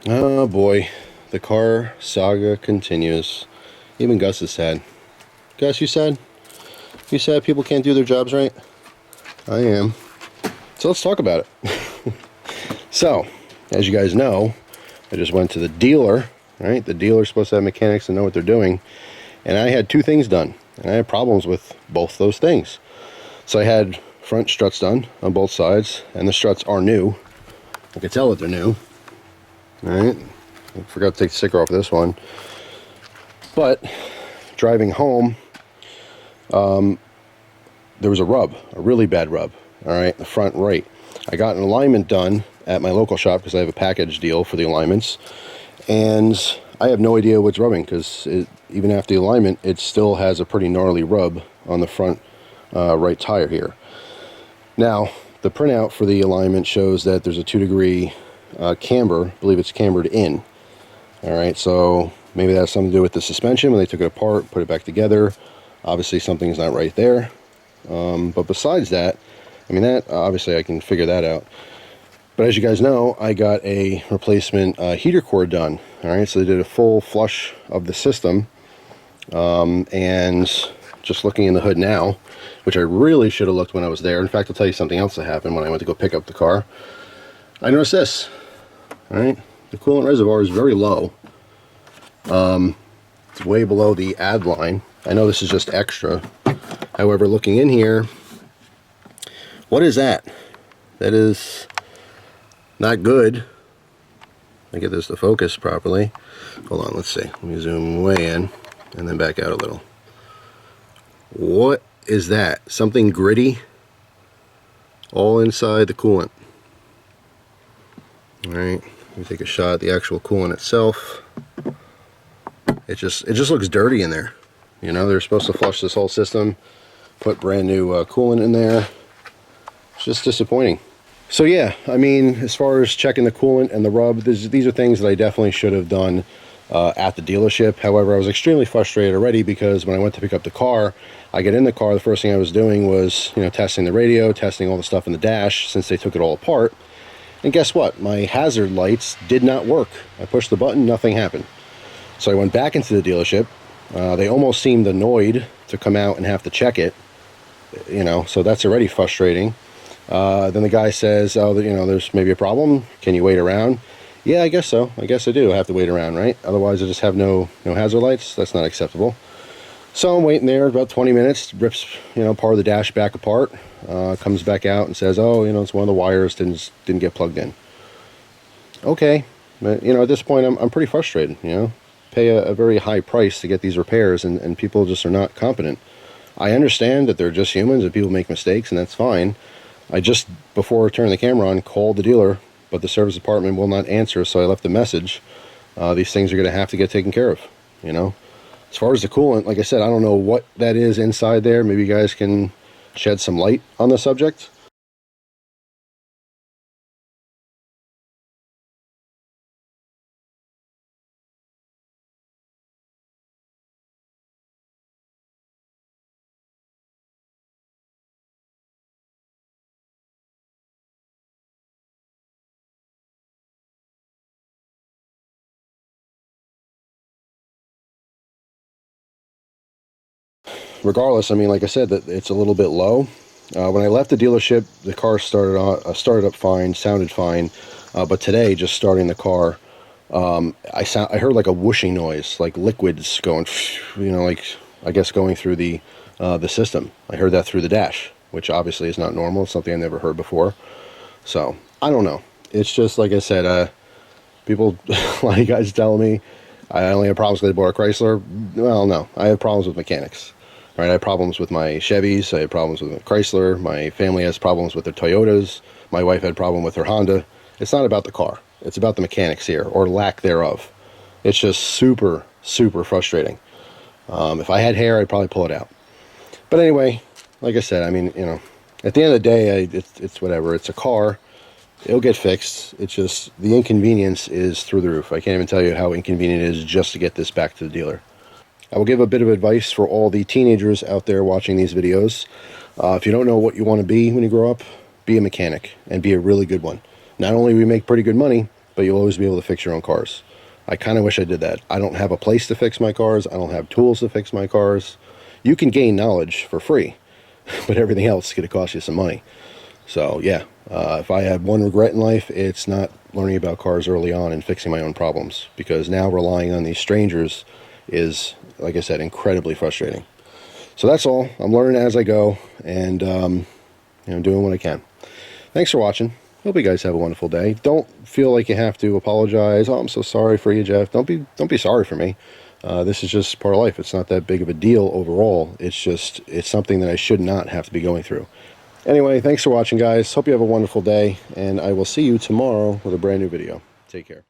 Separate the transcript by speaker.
Speaker 1: Oh boy, the car saga continues. Even Gus is sad. Gus, you sad? You sad people can't do their jobs right? I am. So let's talk about it. So, as you guys know, I just went to the dealer, right? The dealer's supposed to have mechanics and know what they're doing. And I had two things done. And I had problems with both those things. So I had front struts done on both sides. And the struts are new. I can tell that they're new. Alright. I forgot to take the sticker off of this one. But driving home, there was a rub, a really bad rub. Alright, the front right. I got an alignment done at my local shop because I have a package deal for the alignments. And I have no idea what's rubbing because even after the alignment, it still has a pretty gnarly rub on the front right tire here. Now, the printout for the alignment shows that there's a 2-degree camber. I believe it's cambered in. Alright, so maybe that has something to do with the suspension when they took it apart, put it back together. Obviously something's not right there. But besides that, I mean, that obviously I can figure that out. But as you guys know, I got a replacement heater core done. Alright, so they did a full flush of the system. And just looking in the hood now, which I really should have looked when I was there. In fact, I'll tell you something else that happened when I went to go pick up the car. I noticed this. Alright, the coolant reservoir is very low. It's way below the add line. I know this is just extra. However, looking in here, what is that? That is not good. I get this to focus properly. Hold on, let's see. Let me zoom way in and then back out a little. What is that? Something gritty all inside the coolant. Alright, let me take a shot at the actual coolant itself. It just looks dirty in there. You know, they're supposed to flush this whole system, put brand new coolant in there. It's just disappointing. So yeah, I mean, as far as checking the coolant and the rub, these are things that I definitely should have done at the dealership. However, I was extremely frustrated already because when I went to pick up the car, I get in the car, the first thing I was doing was, you know, testing the radio, testing all the stuff in the dash since they took it all apart. And guess what? My hazard lights did not work. I pushed the button, nothing happened. So I went back into the dealership. They almost seemed annoyed to come out and have to check it, you know, so that's already frustrating. Then the guy says, oh, you know, there's maybe a problem. Can you wait around? Yeah, I guess so. I guess I do. I have to wait around, right? Otherwise, I just have no hazard lights. That's not acceptable. So I'm waiting there about 20 minutes. Rips, you know, part of the dash back apart. Comes back out and says, oh, you know, it's one of the wires didn't get plugged in. Okay. But, you know, at this point, I'm pretty frustrated, you know. Pay a very high price to get these repairs, and people just are not competent. I understand that they're just humans and people make mistakes, and that's fine. I just, before turning the camera on, called the dealer, but the service department will not answer, so I left a message. These things are going to have to get taken care of, you know. As far as the coolant, like I said, I don't know what that is inside there. Maybe you guys can shed some light on the subject. Regardless, I mean, like I said, that it's a little bit low. When I left the dealership, the car started up fine, sounded fine. But today, just starting the car, I heard like a whooshing noise, like liquids going, you know, like I guess going through the system. I heard that through the dash, which obviously is not normal. It's something I never heard before. So I don't know. It's just like I said. People, a lot of guys tell me I only have problems because I bought a Chrysler. Well, no, I have problems with mechanics. Right, I have problems with my Chevys, I have problems with my Chrysler, my family has problems with their Toyotas, my wife had a problem with her Honda. It's not about the car, it's about the mechanics here, or lack thereof. It's just super, super frustrating. If I had hair, I'd probably pull it out. But anyway, like I said, I mean, you know, at the end of the day, it's whatever. It's a car, it'll get fixed. It's just, the inconvenience is through the roof. I can't even tell you how inconvenient it is just to get this back to the dealer. I will give a bit of advice for all the teenagers out there watching these videos. If you don't know what you want to be when you grow up, be a mechanic and be a really good one. Not only do we make pretty good money, but you'll always be able to fix your own cars. I kind of wish I did that. I don't have a place to fix my cars. I don't have tools to fix my cars. You can gain knowledge for free, but everything else is going to cost you some money. So yeah, if I had one regret in life, it's not learning about cars early on and fixing my own problems, because now relying on these strangers is, like I said, incredibly frustrating. So that's all. I'm learning as I go, and doing what I can. Thanks for watching. Hope you guys have a wonderful day. Don't feel like you have to apologize. Oh, I'm so sorry for you, Jeff. Don't be sorry for me. This is just part of life. It's not that big of a deal overall. It's something that I should not have to be going through. Anyway, thanks for watching, guys. Hope you have a wonderful day, and I will see you tomorrow with a brand new video. Take care.